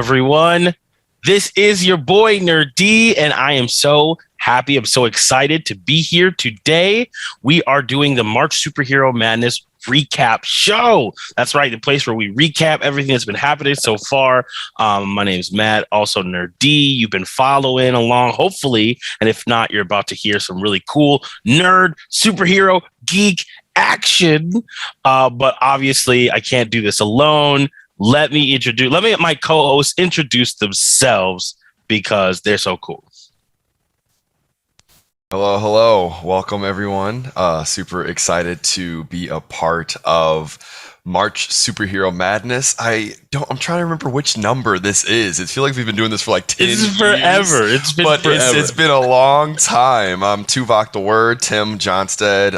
everyone. This is your boy Nur-D, and I am so happy. I'm so excited to be here today. We are doing the March Superhero Madness recap show. That's right, the place where we recap everything that's been happening so far. My name is Matt, also Nur-D. You've been following along, hopefully, and if not, you're about to hear some really cool nerd, superhero, geek action. But obviously, I can't do this alone. Let me let my co-hosts introduce themselves because they're so cool. Hello. Welcome, everyone. Super excited to be a part of March Superhero Madness. I'm trying to remember which number this is. It feels like we've been doing this for like 10 years. This is forever. It's been forever. It's been a long time. I'm Tuvok the Word, Tim Johnstead,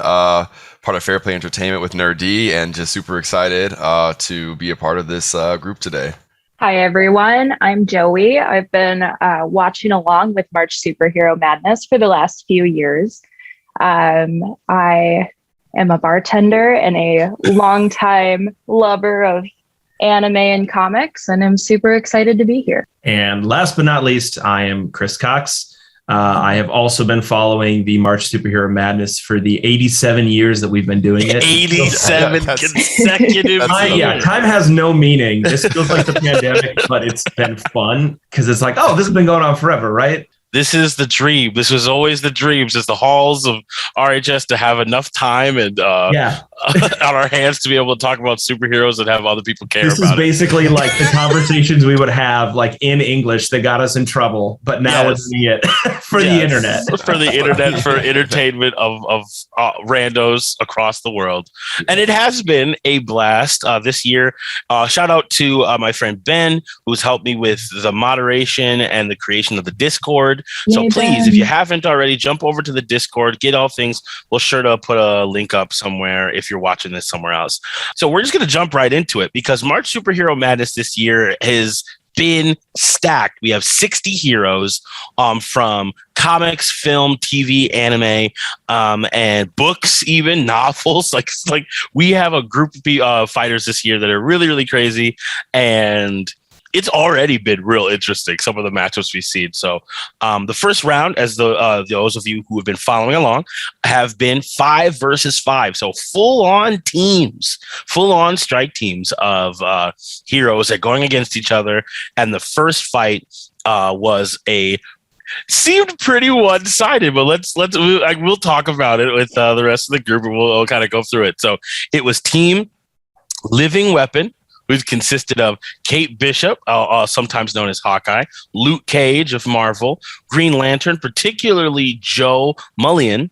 part of Fair Play Entertainment with Nur-D, and just super excited to be a part of this group today. Hi, everyone. I'm Joey. I've been watching along with March Superhero Madness for the last few years. I am a bartender and a longtime lover of anime and comics, and I'm super excited to be here. And last but not least, I am Chris Cox. I have also been following the March Superhero Madness for the 87 years that we've been doing it. 87 consecutive years. Time has no meaning. This feels like the pandemic, but it's been fun because it's like, oh, this has been going on forever, right? This is the dream. This was always the dream, just the halls of RHS to have enough time and on our hands to be able to talk about superheroes and have other people care about it. This is basically like the conversations we would have like in English that got us in trouble, but now we're doing it for the internet. For the internet, for entertainment of randos across the world. And it has been a blast this year. Shout out to my friend Ben, who's helped me with the moderation and the creation of the Discord. So please, if you haven't already, jump over to the Discord, get all things. We'll sure to put a link up somewhere if you're watching this somewhere else. So we're just going to jump right into it because March Superhero Madness this year has been stacked. We have 60 heroes from comics, film, TV, anime, and books, even novels. Like we have a group of fighters this year that are really, really crazy, and it's already been real interesting, some of the matchups we've seen. So the first round, as those of you who have been following along, have been 5 versus 5. So full-on teams, full-on strike teams of heroes that are going against each other. And the first fight seemed pretty one-sided, but we'll talk about it with the rest of the group, and we'll kind of go through it. So it was Team Living Weapon, which consisted of Kate Bishop, sometimes known as Hawkeye, Luke Cage of Marvel, Green Lantern, particularly Joe Mullein,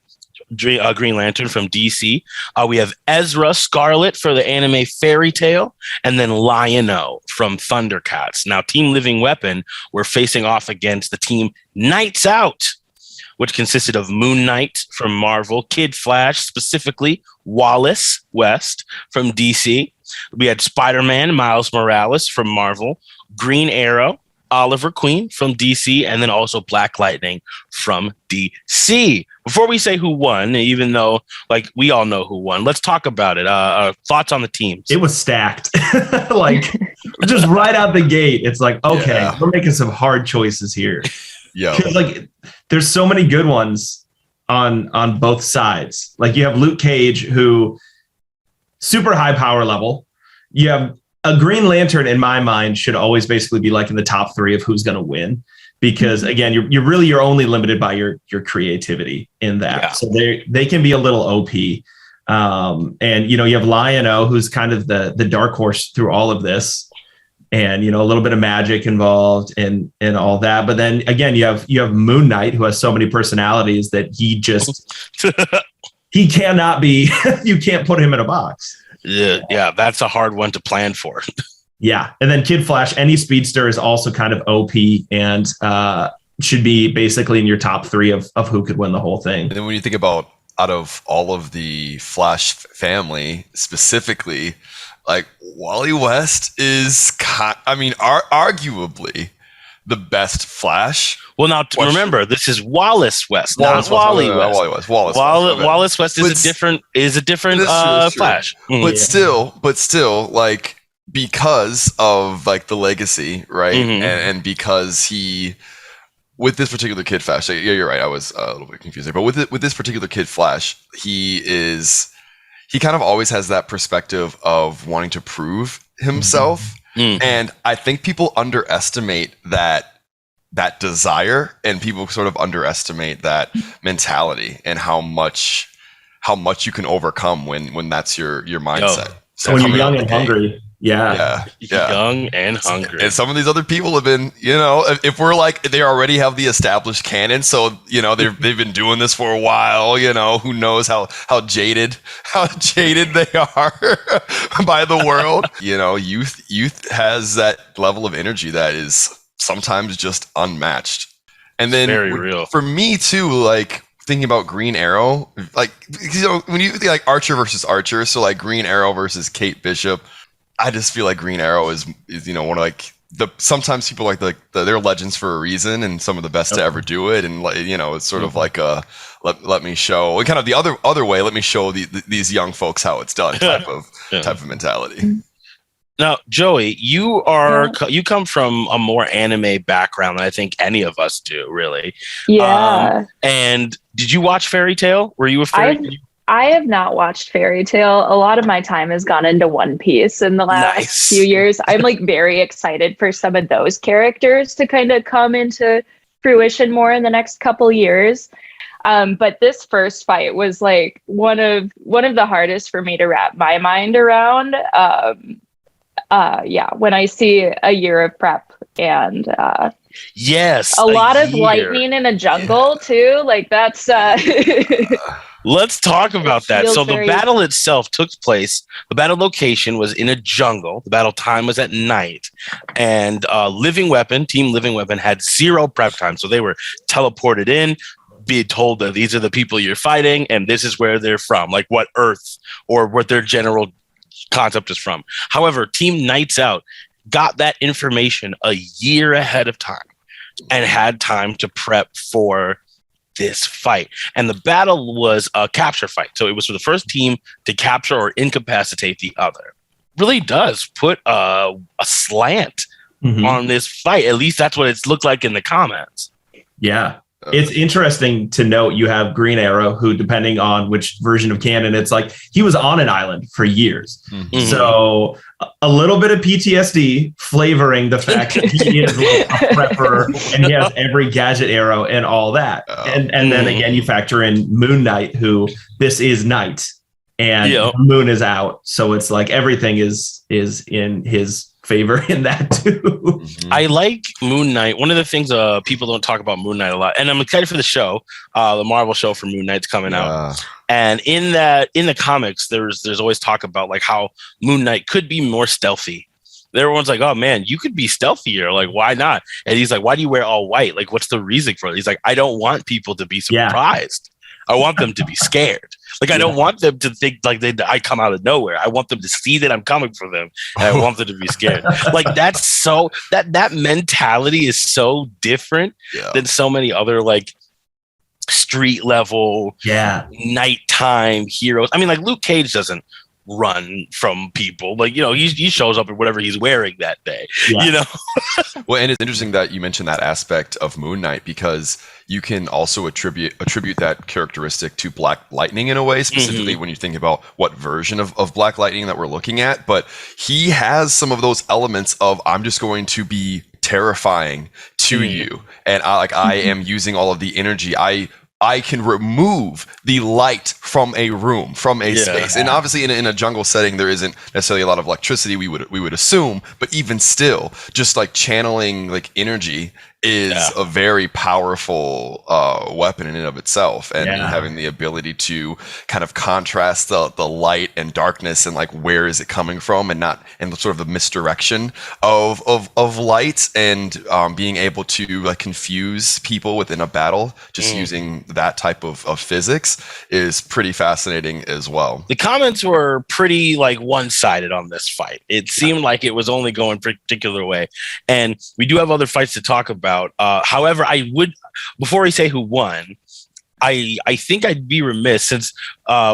Green Lantern from DC. We have Ezra, Scarlet for the anime FairyTail, and then Lion-O from Thundercats. Now, Team Living Weapon were facing off against the team KnightsOut, which consisted of Moon Knight from Marvel, Kid Flash, specifically Wallace West from DC. We had Spider-Man, Miles Morales from Marvel, Green Arrow, Oliver Queen from DC, and then also Black Lightning from DC. Before we say who won, even though we all know who won, let's talk about it. Thoughts on the teams? It was stacked. Just right out the gate, it's like, okay, we're making some hard choices here. Yeah. There's so many good ones on both sides. Like you have Luke Cage, who super high power level. You have a Green Lantern, in my mind, should always basically be like in the top 3 of who's going to win, because again, you're only limited by your creativity in that. Yeah. So they can be a little OP. And you have Lion-O, who's kind of the dark horse through all of this, and a little bit of magic involved and all that. But then again, you have Moon Knight, who has so many personalities that he just he cannot be. You can't put him in a box. Yeah, that's a hard one to plan for. Yeah, and then Kid Flash, any speedster is also kind of OP and should be basically in your top 3 of who could win the whole thing. And then when you think about out of all of the Flash family, specifically, like Wally West is, arguably the best Flash. Well, now remember, this is Wallace West, not Wally West. Wallace West is a different Flash. But still, like because of like the legacy, right? Mhm. And because he, with this particular Kid Flash, yeah, you're right. I was a little bit confused there, but with this particular Kid Flash, he kind of always has that perspective of wanting to prove himself, and I think people underestimate that desire, and people sort of underestimate that mentality and how much you can overcome when that's your mindset. So when you're young and hungry. Yeah. Young and hungry. And some of these other people have been, if we're like, they already have the established canon, so they've been doing this for a while. Who knows how jaded they are by the world. Youth has that level of energy that is sometimes just unmatched. And then very real for me too, like thinking about Green Arrow, like when you think like Archer versus Archer, so like Green Arrow versus Kate Bishop. I just feel like Green Arrow is one of like sometimes people like they're legends for a reason, and some of the best to ever do it, and it's sort of like a let me show, and kind of the other way, let me show these young folks how it's done type of mentality. Now, Joey, you come from a more anime background than I think any of us do, really. Yeah. And did you watch FairyTail? Were you a I have not watched FairyTail. A lot of my time has gone into One Piece in the last few years. I'm like very excited for some of those characters to kind of come into fruition more in the next couple years. But this first fight was like one of the hardest for me to wrap my mind around. When I see a year of prep and yes, a lot of lightning in a jungle too. Like that's let's talk about that. So the battle itself took place. The battle location was in a jungle. The battle time was at night, and Team Living Weapon had 0 prep time. So they were teleported in, be told that these are the people you're fighting, and this is where they're from, like what Earth or what their general concept is from. However, Team KnightsOut got that information a year ahead of time and had time to prep for this fight. And the battle was a capture fight. So it was for the first team to capture or incapacitate the other. Really does put a slant on this fight. At least that's what it's looked like in the comments. Yeah. It's interesting to note you have Green Arrow, who, depending on which version of canon, it's like he was on an island for years. So a little bit of PTSD flavoring the fact that he is like a prepper and he has every gadget arrow and all that. And then again, you factor in Moon Knight, who this is night and the moon is out. So it's like everything is in his favor in that too. I like Moon Knight. One of the things people don't talk about Moon Knight a lot, and I'm excited for the show, the Marvel show for Moon Knight's coming out. And in the comics, there's always talk about like how Moon Knight could be more stealthy. Everyone's like, oh man, you could be stealthier. Like, why not? And he's like, why do you wear all white? Like, what's the reason for it? He's like, I don't want people to be surprised. I want them to be scared. Like, I don't want them to think like I come out of nowhere. I want them to see that I'm coming for them, and I want them to be scared. Like, that's so that mentality is so different than so many other like street level, nighttime heroes. I mean, like Luke Cage doesn't run from people. Like, he shows up in whatever he's wearing that day. Well, and it's interesting that you mentioned that aspect of Moon Knight, because you can also attribute that characteristic to Black Lightning in a way, specifically when you think about what version of Black Lightning that we're looking at. But he has some of those elements of, I'm just going to be terrifying to you, and I am using all of the energy. I can remove the light from a room, from a space. And obviously in a jungle setting, there isn't necessarily a lot of electricity, we would assume, but even still, just like channeling like energy is a very powerful weapon in and of itself. And having the ability to kind of contrast the light and darkness and like where is it coming from, and sort of the misdirection of light, and being able to like confuse people within a battle just using that type of physics is pretty fascinating as well. The comments were pretty like one-sided on this fight. It seemed like it was only going a particular way, and we do have other fights to talk about. However, I would, before we say who won, I think I'd be remiss, since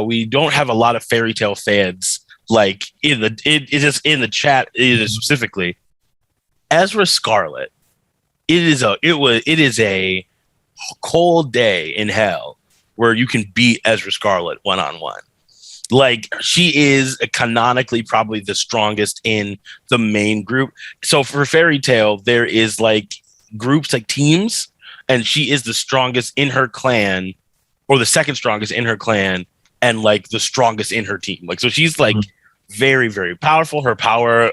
we don't have a lot of FairyTail fans like it just in the chat specifically, Ezra Scarlet. It is a cold day in hell where you can beat Ezra Scarlet one-on-one. Like, she is canonically probably the strongest in the main group. So for FairyTail, there is like groups, like teams, and she is the strongest in her clan, or the second strongest in her clan, and like the strongest in her team. Like, so she's like very, very powerful. Her power,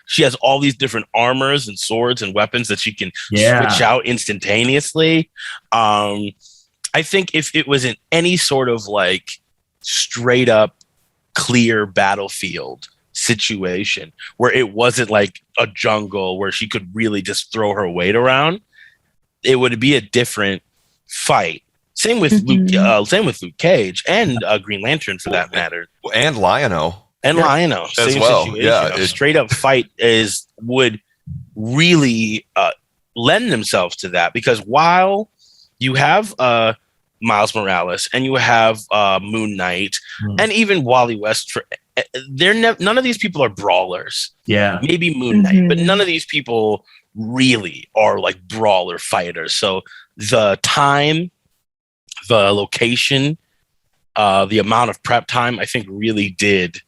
she has all these different armors and swords and weapons that she can switch out instantaneously. I think if it was in any sort of like straight up clear battlefield situation where it wasn't like a jungle where she could really just throw her weight around, it would be a different fight. Same with Luke Cage and Green Lantern for that matter, and Lion-O. And Lion-O, as well. Situation. Yeah, A straight up fight would really lend themselves to that, because while you have Miles Morales and you have Moon Knight and even Wally West, none of these people are brawlers. Yeah, maybe Moon Knight, but none of these people really are like brawler fighters. So the time, the location, the amount of prep time, I think really did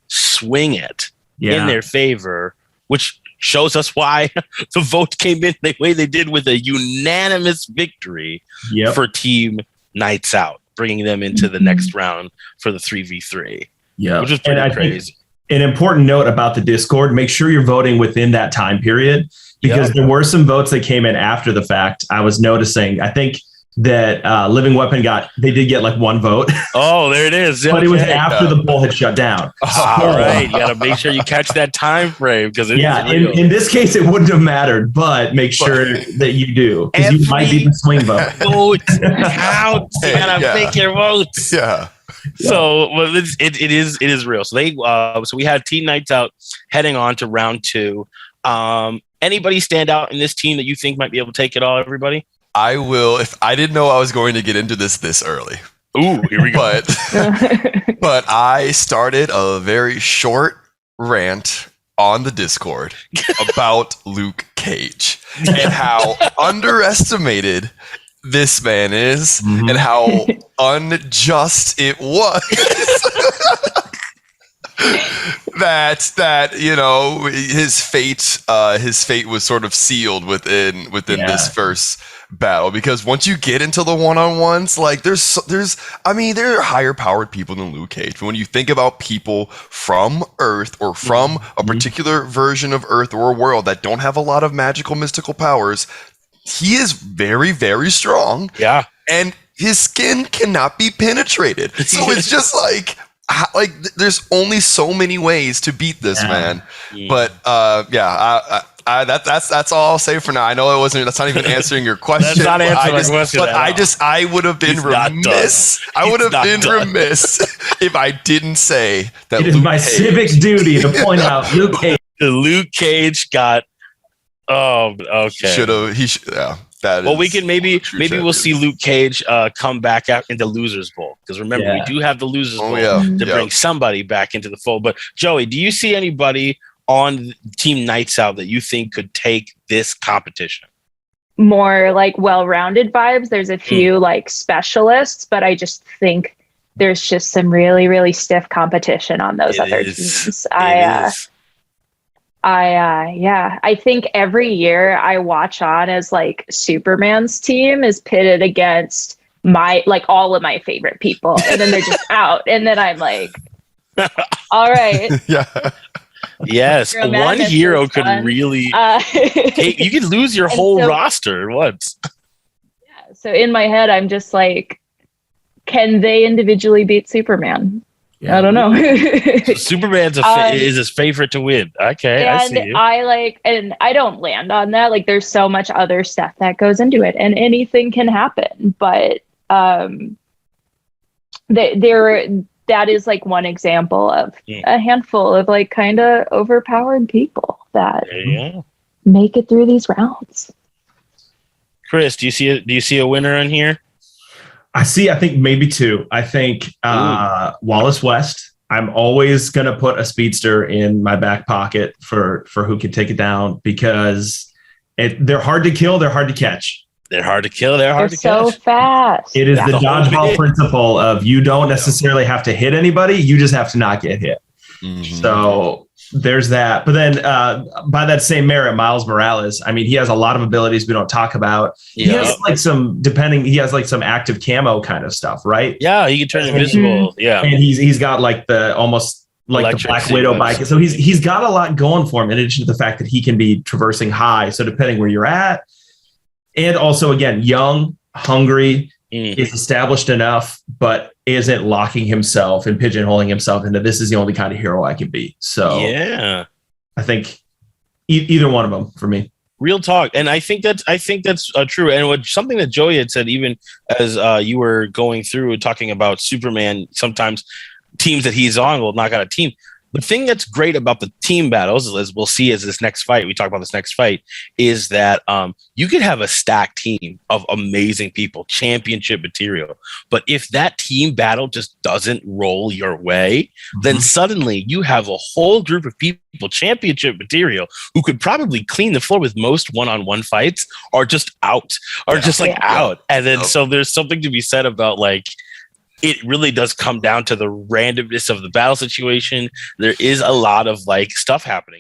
swing it in their favor, which shows us why the vote came in the way they did, with a unanimous victory for Team Knights Out, bringing them into the next round for the 3v3. Yeah, which is pretty crazy. An important note about the Discord: make sure you're voting within that time period, because there were some votes that came in after the fact. I was noticing. I think that Living Weapon they did get like one vote. Oh, there it is. But it was after the poll had shut down. All right. You got to make sure you catch that time frame, because in this case, it wouldn't have mattered, but make sure that you do, because you might be the swing vote. Vote counts. You got to make your votes. Yeah. So it is real. So so we had Team Knights Out heading on to round 2. Anybody stand out in this team that you think might be able to take it all, everybody? I will, if I didn't know I was going to get into this early. Ooh, here we go. But I started a very short rant on the Discord about Luke Cage and how underestimated this man is and how unjust it was. that his fate was sort of sealed within this first battle, because once you get into the one-on-ones, like there are higher powered people than Luke Cage. But when you think about people from Earth, or from a particular version of Earth or a world that don't have a lot of magical mystical powers, he is very, very strong. Yeah. And his skin cannot be penetrated. So it's just like there's only so many ways to beat this man. But that's all I'll say for now. I know that's not even answering your question. That's not answering my question. But I would have been remiss. I would have been remiss if I didn't say that. It is my civic duty to point out Luke Cage. Luke Cage got. Oh, okay. He should. Yeah. We can maybe we'll see Luke Cage come back out into Losers Bowl, because remember we do have the Losers Bowl to bring somebody back into the fold. But Joey, do you see anybody on Team Knights Out that you think could take this competition? More like well-rounded vibes. There's a few like specialists, but I just think there's just some really, really stiff competition on those other teams. I think every year I watch on as like Superman's team is pitted against all of my favorite people, and then they're just out, and then I'm like, all right. Yeah. Yes, one hero could really you could lose your whole roster at once. Yeah, so in my head I'm just like, can they individually beat Superman? Yeah. I don't know. Superman's is his favorite to win. Okay, and I see you. And I don't land on that. Like, there's so much other stuff that goes into it, and anything can happen. But that is like one example of a handful of like kind of overpowered people that make it through these rounds. Chris, do you see a winner in here? I think maybe 2. I think Wallace West I'm always going to put a speedster in my back pocket for who can take it down, because they're hard to kill. They're hard to catch. They're hard to kill. They're hard to so catch. fast. It is the dodgeball principle of you don't necessarily have to hit anybody. You just have to not get hit. Mhm. So there's that. But then by that same merit, Miles Morales, I mean, he has a lot of abilities we don't talk about. He has like some active camo kind of stuff, right? Yeah, he can turn invisible. Yeah. And he's got like the almost like Electric the Black Widow sequence. bike. So he's got a lot going for him, in addition to the fact that he can be traversing high. So depending where you're at, and also again, young, hungry, is established enough, but isn't locking himself and pigeonholing himself into this is the only kind of hero I can be. So yeah, I think either one of them for me. real talk. And I think that's true. And something that Joey had said, even as you were going through talking about Superman, sometimes teams that he's on will knock out a team. The thing that's great about the team battles, as we'll see as this next fight, we talk about this next fight, is that you could have a stacked team of amazing people, championship material. But if that team battle just doesn't roll your way, then suddenly you have a whole group of people, championship material, who could probably clean the floor with most one-on-one fights, or just out, or just like out. And then so there's something to be said about like, it really does come down to the randomness of the battle situation. There is a lot of like stuff happening.